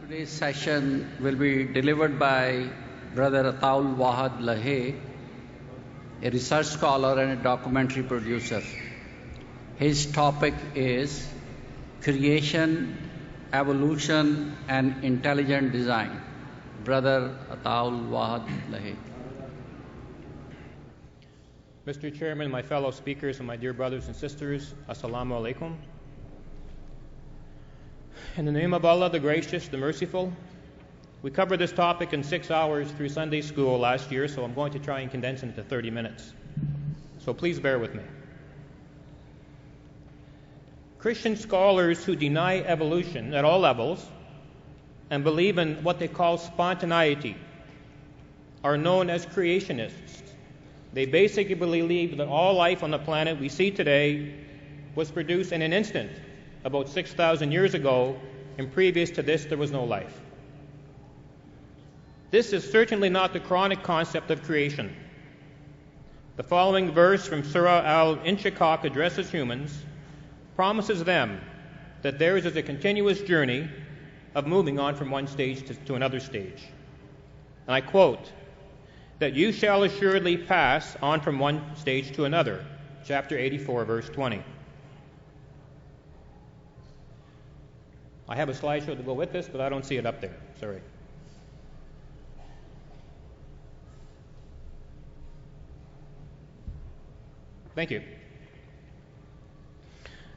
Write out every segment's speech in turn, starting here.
Today's session will be delivered by Brother Ataul Wahid Sahib, a research scholar and a documentary producer. His topic is creation, evolution, and intelligent design. Brother Ataul Wahid Sahib. Mr. Chairman, my fellow speakers, and my dear brothers and sisters, Assalamu alaikum. In the name of Allah, the Gracious, the Merciful, we covered this topic in 6 hours through Sunday school last year, so I'm going to try and condense it into 30 minutes. So please bear with me. Christian scholars who deny evolution at all levels and believe in what they call spontaneity are known as creationists. They basically believe that all life on the planet we see today was produced in an instant, about 6,000 years ago, and previous to this there was no life. This is certainly not the Quranic concept of creation. The following verse from Surah Al-Inshiqaq addresses humans, promises them that theirs is a continuous journey of moving on from one stage to another stage. And I quote, that you shall assuredly pass on from one stage to another, chapter 84, verse 20. I have a slideshow to go with this, but I don't see it up there. Sorry. Thank you.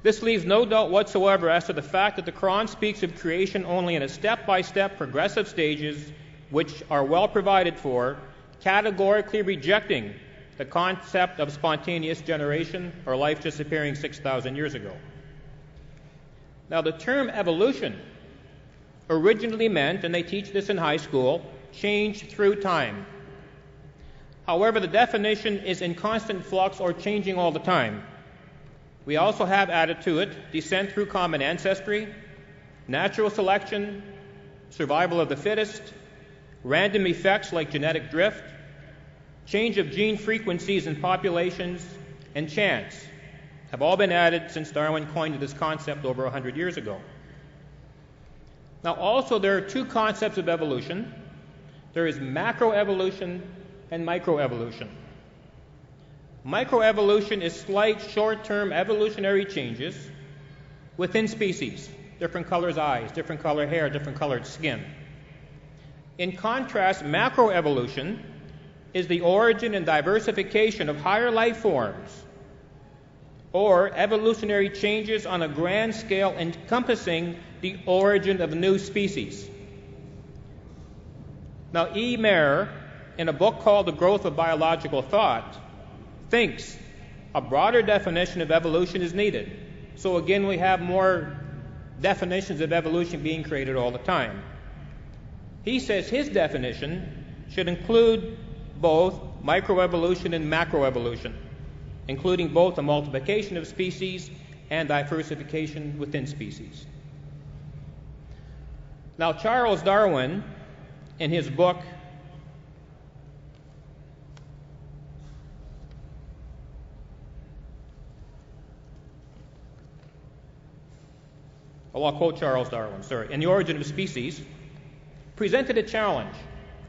This leaves no doubt whatsoever as to the fact that the Quran speaks of creation only in a step-by-step progressive stages which are well provided for, categorically rejecting the concept of spontaneous generation or life disappearing 6,000 years ago. Now, the term evolution originally meant, and they teach this in high school, change through time. However, the definition is in constant flux or changing all the time. We also have added to it descent through common ancestry, natural selection, survival of the fittest, random effects like genetic drift, change of gene frequencies in populations, and chance have all been added since Darwin coined this concept over 100 years ago. Now, also, there are two concepts of evolution. There is macroevolution and microevolution. Microevolution is slight, short-term evolutionary changes within species, different colors eyes, different color hair, different colored skin. In contrast, macroevolution is the origin and diversification of higher life forms, or evolutionary changes on a grand scale encompassing the origin of new species. Now, E. Mayer, in a book called The Growth of Biological Thought, thinks a broader definition of evolution is needed. So again, we have more definitions of evolution being created all the time. He says his definition should include both microevolution and macroevolution, including both the multiplication of species and diversification within species. Now, Charles Darwin, in his book I'll quote Charles Darwin, in The Origin of Species, presented a challenge,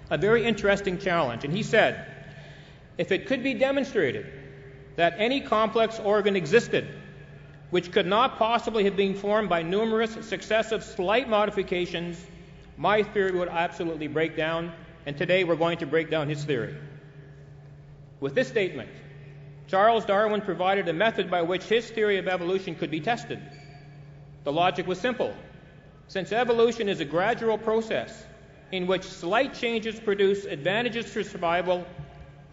a very interesting challenge, and he said, if it could be demonstrated that any complex organ existed which could not possibly have been formed by numerous successive slight modifications, my theory would absolutely break down, and today we're going to break down his theory. With this statement, Charles Darwin provided a method by which his theory of evolution could be tested. The logic was simple. Since evolution is a gradual process in which slight changes produce advantages for survival,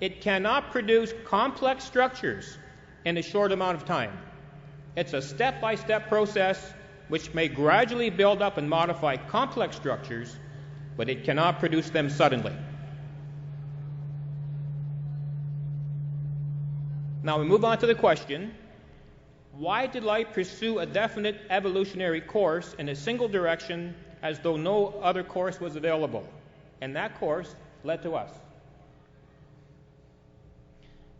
it cannot produce complex structures in a short amount of time. It's a step-by-step process which may gradually build up and modify complex structures, but it cannot produce them suddenly. Now we move on to the question, why did life pursue a definite evolutionary course in a single direction as though no other course was available? And that course led to us.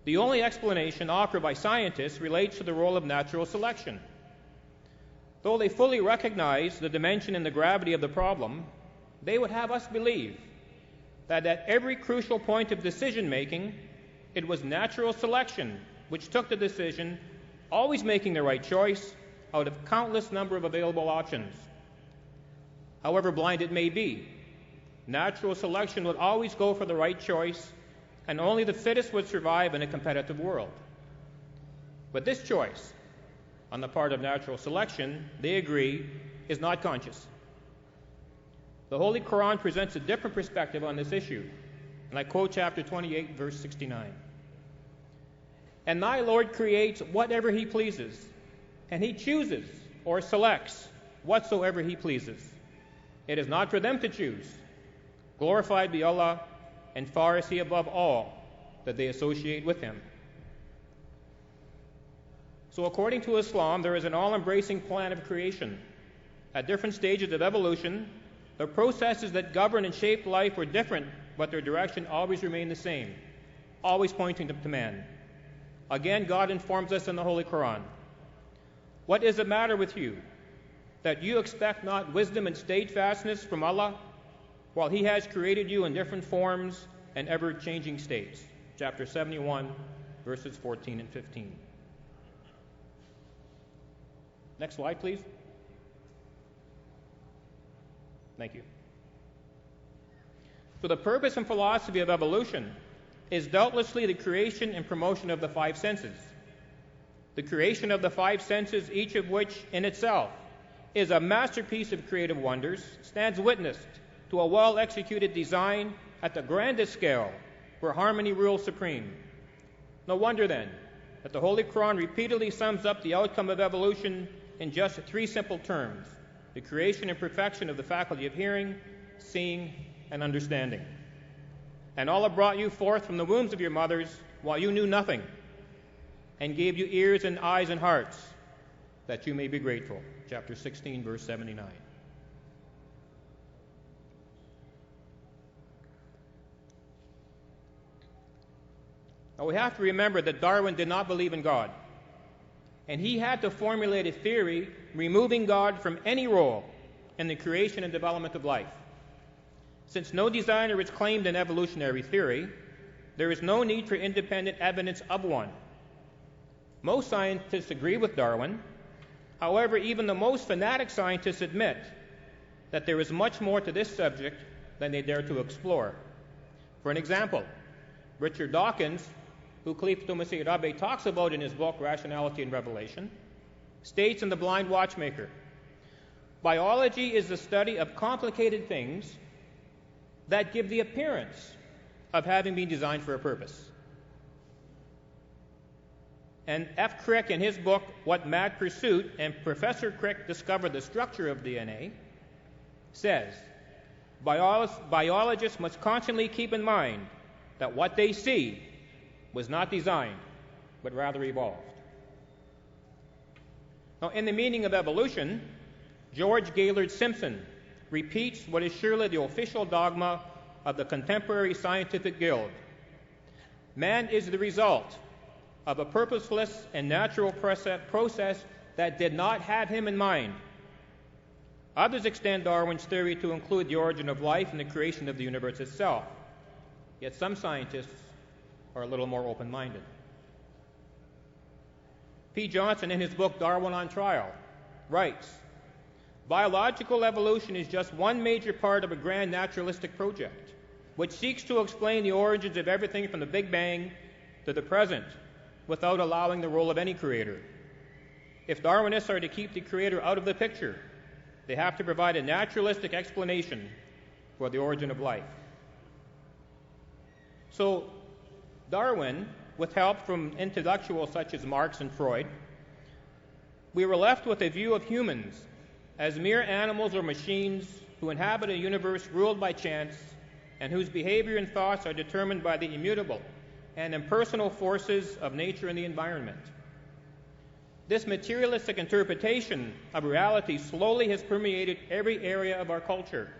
The only explanation offered by scientists relates to the role of natural selection. Though they fully recognize the dimension and the gravity of the problem, they would have us believe that at every crucial point of decision-making, it was natural selection which took the decision, always making the right choice out of countless number of available options. However blind it may be, natural selection would always go for the right choice, and only the fittest would survive in a competitive world. But this choice, on the part of natural selection, they agree, is not conscious. The Holy Quran presents a different perspective on this issue, and I quote chapter 28, verse 69. And thy Lord creates whatever he pleases, and he chooses or selects whatsoever he pleases. It is not for them to choose. Glorified be Allah, and far is he above all that they associate with him. So according to Islam, there is an all-embracing plan of creation. At different stages of evolution, the processes that govern and shape life were different, but their direction always remained the same, always pointing to man. Again, God informs us in the Holy Quran, "What is the matter with you, that you expect not wisdom and steadfastness from Allah, while he has created you in different forms and ever-changing states?" Chapter 71, verses 14 and 15. Next slide, please. Thank you. So the purpose and philosophy of evolution is doubtlessly the creation and promotion of the five senses. The creation of the five senses, each of which in itself is a masterpiece of creative wonders, stands witness to a well-executed design at the grandest scale where harmony rules supreme. No wonder then that the Holy Quran repeatedly sums up the outcome of evolution in just three simple terms: the creation and perfection of the faculty of hearing, seeing, and understanding. And Allah brought you forth from the wombs of your mothers while you knew nothing, and gave you ears and eyes and hearts, that you may be grateful. Chapter 16, verse 79. Now we have to remember that Darwin did not believe in God, and he had to formulate a theory removing God from any role in the creation and development of life. Since no designer has claimed an evolutionary theory, there is no need for independent evidence of one. Most scientists agree with Darwin. However, even the most fanatic scientists admit that there is much more to this subject than they dare to explore. For an example, Richard Dawkins, who Khalifah Masih Rabbi talks about in his book Rationality and Revelation, states in The Blind Watchmaker, "Biology is the study of complicated things that give the appearance of having been designed for a purpose." And F. Crick, in his book What Mad Pursuit, and Professor Crick discovered the structure of DNA, says, biologists must constantly keep in mind that what they see was not designed, but rather evolved. Now, in the meaning of evolution, George Gaylord Simpson repeats what is surely the official dogma of the contemporary scientific guild. Man is the result of a purposeless and natural process that did not have him in mind. Others extend Darwin's theory to include the origin of life and the creation of the universe itself. Yet some scientists are a little more open-minded. P. Johnson, in his book Darwin on Trial, writes, "Biological evolution is just one major part of a grand naturalistic project, which seeks to explain the origins of everything from the Big Bang to the present, without allowing the role of any creator. If Darwinists are to keep the creator out of the picture, they have to provide a naturalistic explanation for the origin of life." So Darwin, with help from intellectuals such as Marx and Freud, we were left with a view of humans as mere animals or machines who inhabit a universe ruled by chance and whose behavior and thoughts are determined by the immutable and impersonal forces of nature and the environment. This materialistic interpretation of reality slowly has permeated every area of our culture.